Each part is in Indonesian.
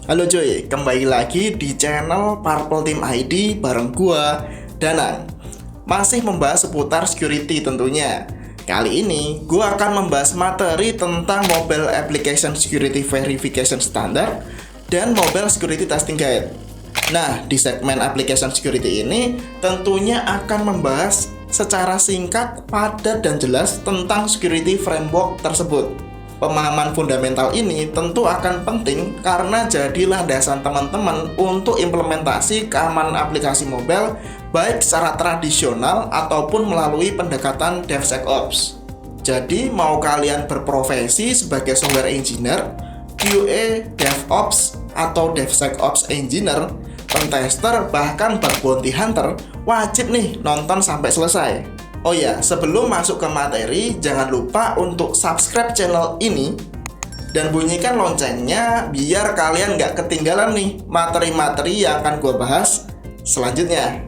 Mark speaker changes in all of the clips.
Speaker 1: Halo cuy, kembali lagi di channel Purple Team ID bareng gua, Danang. Masih membahas seputar security tentunya. Kali ini gua akan membahas materi tentang Mobile Application Security Verification Standard dan Mobile Security Testing Guide. Nah, di segmen Application Security ini tentunya akan membahas secara singkat, padat, dan jelas tentang security framework tersebut. Pemahaman fundamental ini tentu akan penting karena jadi landasan teman-teman untuk implementasi keamanan aplikasi mobile baik secara tradisional ataupun melalui pendekatan DevSecOps. Jadi mau kalian berprofesi sebagai software engineer, QA, DevOps, atau DevSecOps engineer, pentester, bahkan bug bounty hunter, wajib nih nonton sampai selesai. Oh ya, sebelum masuk ke materi, jangan lupa untuk subscribe channel ini dan bunyikan loncengnya biar kalian nggak ketinggalan nih materi-materi yang akan gue bahas selanjutnya.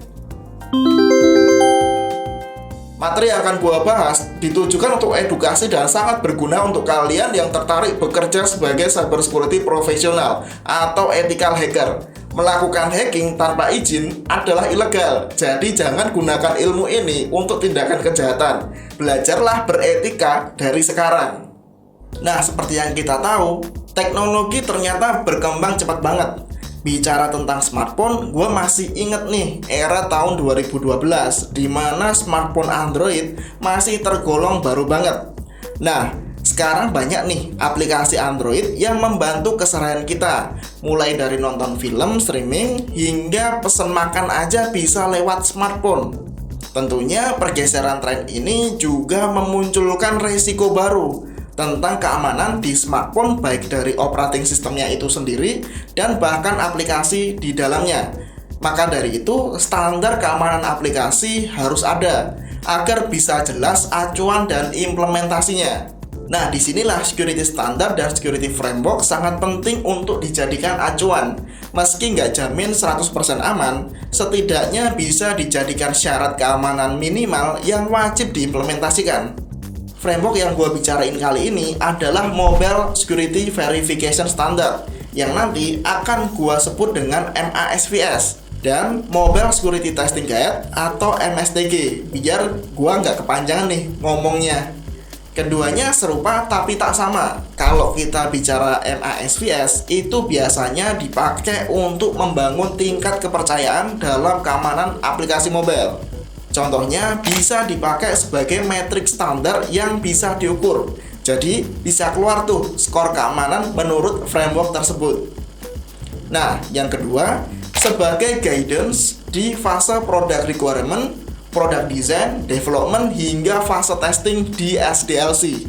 Speaker 1: Materi yang akan gue bahas ditujukan untuk edukasi dan sangat berguna untuk kalian yang tertarik bekerja sebagai cybersecurity profesional atau ethical hacker. Melakukan hacking tanpa izin adalah ilegal, jadi jangan gunakan ilmu ini untuk tindakan kejahatan. Belajarlah beretika dari sekarang. Nah, seperti yang kita tahu, teknologi ternyata berkembang cepat banget. Bicara tentang smartphone, gue masih inget nih era tahun 2012, di mana smartphone Android masih tergolong baru banget. Nah, sekarang banyak nih aplikasi Android yang membantu keseharian kita. Mulai dari nonton film, streaming, hingga pesen makan aja bisa lewat smartphone. Tentunya pergeseran tren ini juga memunculkan resiko baru tentang keamanan di smartphone, baik dari operating sistemnya itu sendiri dan bahkan aplikasi di dalamnya. Maka dari itu, standar keamanan aplikasi harus ada agar bisa jelas acuan dan implementasinya. Nah, disinilah security standard dan security framework sangat penting untuk dijadikan acuan. Meski nggak jamin 100% aman, setidaknya bisa dijadikan syarat keamanan minimal yang wajib diimplementasikan. Framework yang gue bicarain kali ini adalah Mobile Security Verification Standard, yang nanti akan gue sebut dengan MASVS, dan Mobile Security Testing Guide atau MSTG, biar gue nggak kepanjangan nih ngomongnya. Keduanya serupa tapi tak sama. Kalau kita bicara MASVS, itu biasanya dipakai untuk membangun tingkat kepercayaan dalam keamanan aplikasi mobile. Contohnya bisa dipakai sebagai metrik standar yang bisa diukur. Jadi bisa keluar tuh skor keamanan menurut framework tersebut. Nah, yang kedua, sebagai guidance di fase product requirement, product design, development, hingga fase testing di SDLC.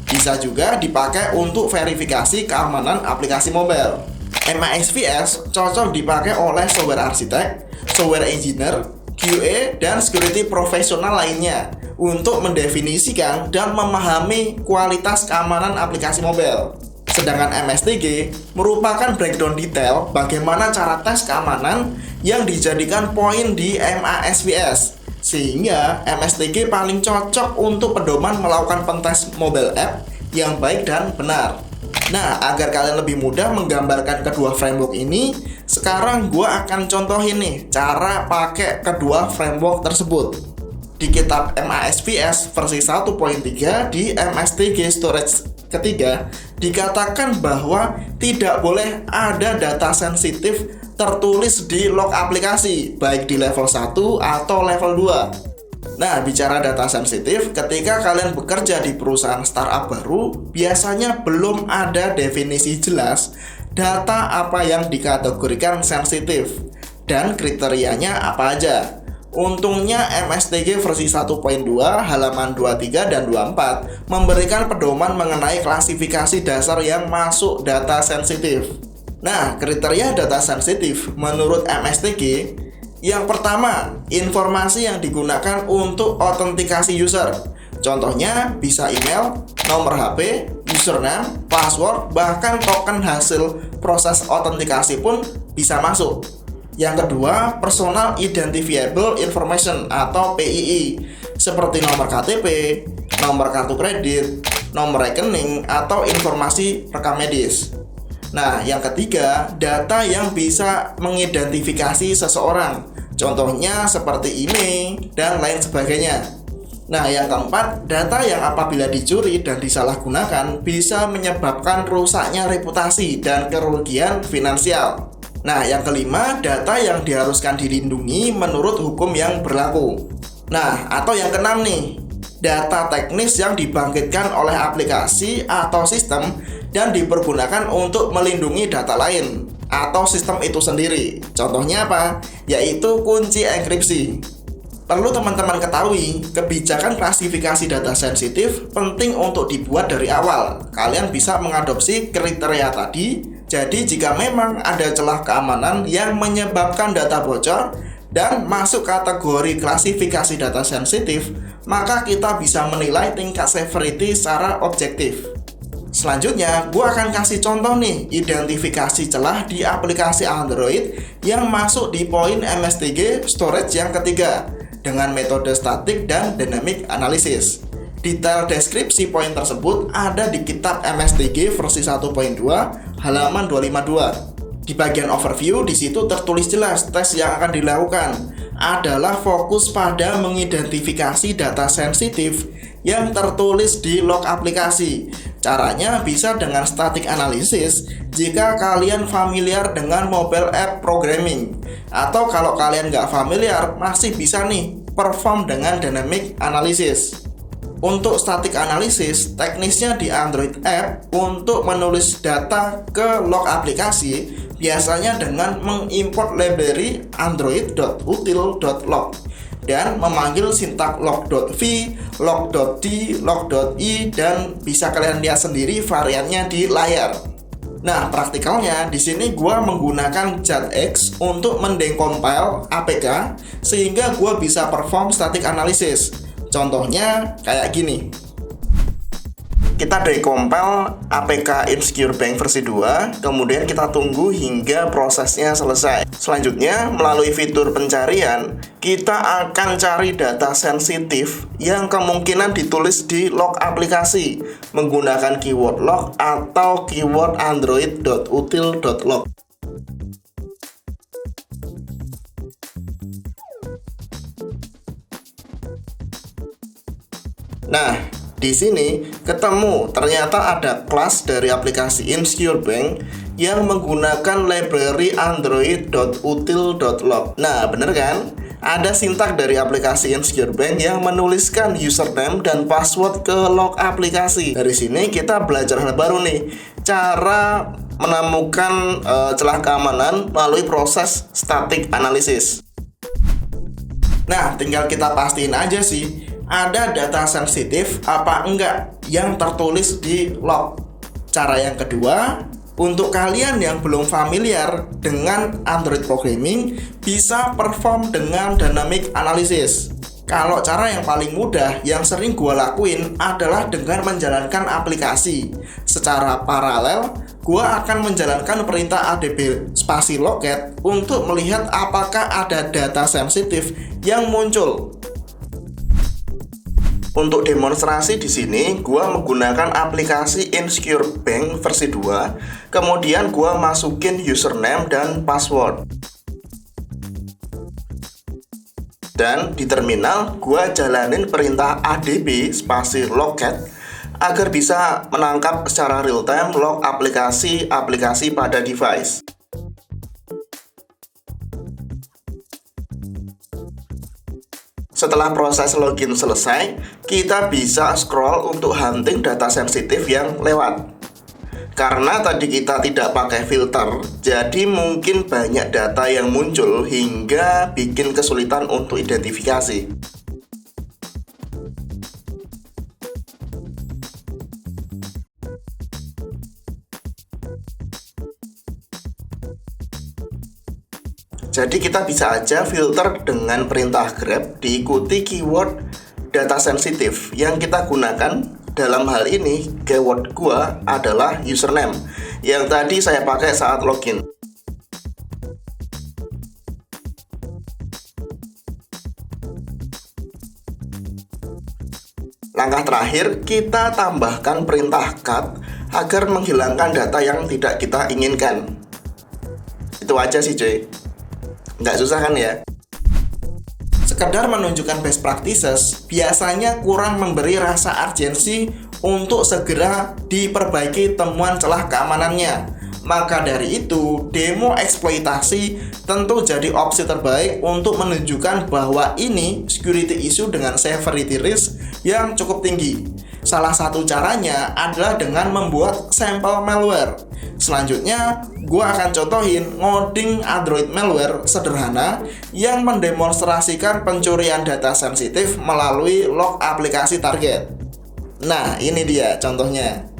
Speaker 1: Bisa juga dipakai untuk verifikasi keamanan aplikasi mobile. MASVS cocok dipakai oleh software arsitek, software engineer, QA, dan security profesional lainnya untuk mendefinisikan dan memahami kualitas keamanan aplikasi mobile. Sedangkan MSTG merupakan breakdown detail bagaimana cara tes keamanan yang dijadikan poin di MASVS. Sehingga MSTG paling cocok untuk pedoman melakukan pentest mobile app yang baik dan benar. Nah, agar kalian lebih mudah menggambarkan kedua framework ini, sekarang gue akan contohin nih cara pakai kedua framework tersebut. Di kitab MASVS versi 1.3 di MSTG Storage ketiga, dikatakan bahwa tidak boleh ada data sensitif tertulis di log aplikasi, baik di level 1 atau level 2. Nah, bicara data sensitif, ketika kalian bekerja di perusahaan startup baru, biasanya belum ada definisi jelas data apa yang dikategorikan sensitif dan kriterianya apa aja. Untungnya MSTG versi 1.2 halaman 23 dan 24 memberikan pedoman mengenai klasifikasi dasar yang masuk data sensitif. Nah, kriteria data sensitif menurut MSTG, yang pertama, informasi yang digunakan untuk autentikasi user. Contohnya bisa email, nomor HP, username, password, bahkan token hasil proses autentikasi pun bisa masuk. Yang kedua, personal identifiable information atau PII, seperti nomor KTP, nomor kartu kredit, nomor rekening, atau informasi rekam medis. Nah, yang ketiga, data yang bisa mengidentifikasi seseorang. Contohnya seperti email dan lain sebagainya. Nah, yang keempat, data yang apabila dicuri dan disalahgunakan bisa menyebabkan rusaknya reputasi dan kerugian finansial. Nah, yang kelima, data yang diharuskan dilindungi menurut hukum yang berlaku. Nah, atau yang keenam nih, data teknis yang dibangkitkan oleh aplikasi atau sistem dan dipergunakan untuk melindungi data lain atau sistem itu sendiri. Contohnya apa? Yaitu kunci enkripsi. Perlu teman-teman ketahui, kebijakan klasifikasi data sensitif penting untuk dibuat dari awal. Kalian bisa mengadopsi kriteria tadi. Jadi jika memang ada celah keamanan yang menyebabkan data bocor dan masuk kategori klasifikasi data sensitif, maka kita bisa menilai tingkat severity secara objektif. Selanjutnya, gue akan kasih contoh nih identifikasi celah di aplikasi Android yang masuk di poin MSTG storage yang ketiga dengan metode static dan dynamic analysis. Detail deskripsi poin tersebut ada di kitab MSTG versi 1.2 halaman 252. Di bagian overview di situ tertulis jelas tes yang akan dilakukan adalah fokus pada mengidentifikasi data sensitif yang tertulis di log aplikasi. Caranya bisa dengan static analysis jika kalian familiar dengan mobile app programming. Atau kalau kalian nggak familiar, masih bisa nih perform dengan dynamic analysis. Untuk static analysis, teknisnya di Android app untuk menulis data ke log aplikasi biasanya dengan mengimport library android.util.log dan memanggil sintak log.v, log.d, log.i, dan bisa kalian lihat sendiri variannya di layar. Nah, praktikalnya di sini gua menggunakan JATX untuk mendecompile APK sehingga gua bisa perform static analysis. Contohnya kayak gini. Kita decompile APK Insecure Bank versi 2, kemudian kita tunggu hingga prosesnya selesai. Selanjutnya, melalui fitur pencarian, kita akan cari data sensitif yang kemungkinan ditulis di log aplikasi menggunakan keyword log atau keyword android.util.log. Nah, di sini ketemu ternyata ada kelas dari aplikasi Insecure Bank yang menggunakan library android.util.log. Nah, bener kan? Ada sintak dari aplikasi Insecure Bank yang menuliskan username dan password ke log aplikasi. Dari sini kita belajar hal baru nih, cara menemukan celah keamanan melalui proses static analysis. Nah, tinggal kita pastiin aja sih ada data sensitif apa enggak yang tertulis di log. Cara yang kedua, untuk kalian yang belum familiar dengan Android programming, bisa perform dengan dynamic analysis. Kalau cara yang paling mudah yang sering gue lakuin adalah dengan menjalankan aplikasi. Secara paralel, gue akan menjalankan perintah adb spasi locate untuk melihat apakah ada data sensitif yang muncul. Untuk demonstrasi di sini, gua menggunakan aplikasi Insecure Bank versi 2, kemudian gua masukin username dan password. Dan di terminal, gua jalanin perintah adb spasi locate agar bisa menangkap secara real time log aplikasi pada device. Setelah proses login selesai, kita bisa scroll untuk hunting data sensitif yang lewat. Karena tadi kita tidak pakai filter, jadi mungkin banyak data yang muncul hingga bikin kesulitan untuk identifikasi. Jadi kita bisa aja filter dengan perintah grep diikuti keyword data sensitif yang kita gunakan. Dalam hal ini keyword gua adalah username yang tadi saya pakai saat login. Langkah terakhir, kita tambahkan perintah cut agar menghilangkan data yang tidak kita inginkan. Itu aja sih cuy, nggak susah kan ya. Sekedar menunjukkan best practices biasanya kurang memberi rasa urgensi untuk segera diperbaiki temuan celah keamanannya. Maka dari itu, demo eksploitasi tentu jadi opsi terbaik untuk menunjukkan bahwa ini security issue dengan severity risk yang cukup tinggi. Salah satu caranya adalah dengan membuat sampel malware. Selanjutnya, gue akan contohin ngoding Android malware sederhana yang mendemonstrasikan pencurian data sensitif melalui log aplikasi target. Nah, ini dia contohnya.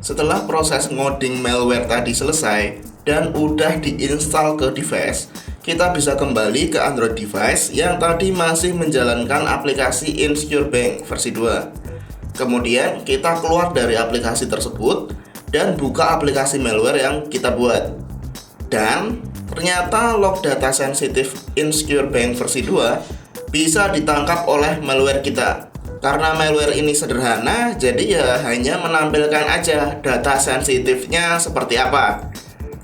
Speaker 1: Setelah proses ngoding malware tadi selesai dan udah diinstal ke device, kita bisa kembali ke Android device yang tadi masih menjalankan aplikasi Insecure Bank versi 2. Kemudian kita keluar dari aplikasi tersebut dan buka aplikasi malware yang kita buat. Dan ternyata log data sensitif Insecure Bank versi 2 bisa ditangkap oleh malware kita. Karena malware ini sederhana, jadi ya hanya menampilkan aja data sensitifnya seperti apa.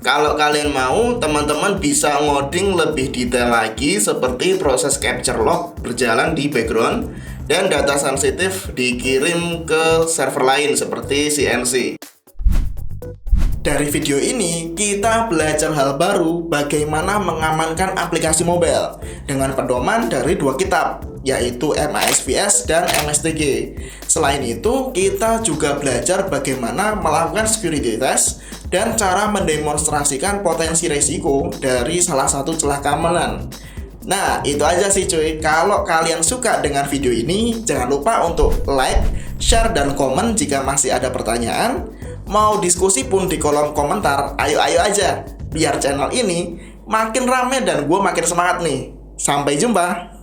Speaker 1: Kalau kalian mau, teman-teman bisa ngoding lebih detail lagi seperti proses capture log berjalan di background dan data sensitif dikirim ke server lain seperti CNC. Dari video ini, kita belajar hal baru bagaimana mengamankan aplikasi mobile dengan pedoman dari 2 kitab, yaitu MASVS dan MSTG. Selain itu, kita juga belajar bagaimana melakukan security test dan cara mendemonstrasikan potensi resiko dari salah satu celah keamanan. Nah, itu aja sih cuy. Kalau kalian suka dengan video ini, jangan lupa untuk like, share, dan komen jika masih ada pertanyaan. Mau diskusi pun di kolom komentar, ayo aja. Biar channel ini makin rame dan gue makin semangat nih. Sampai jumpa.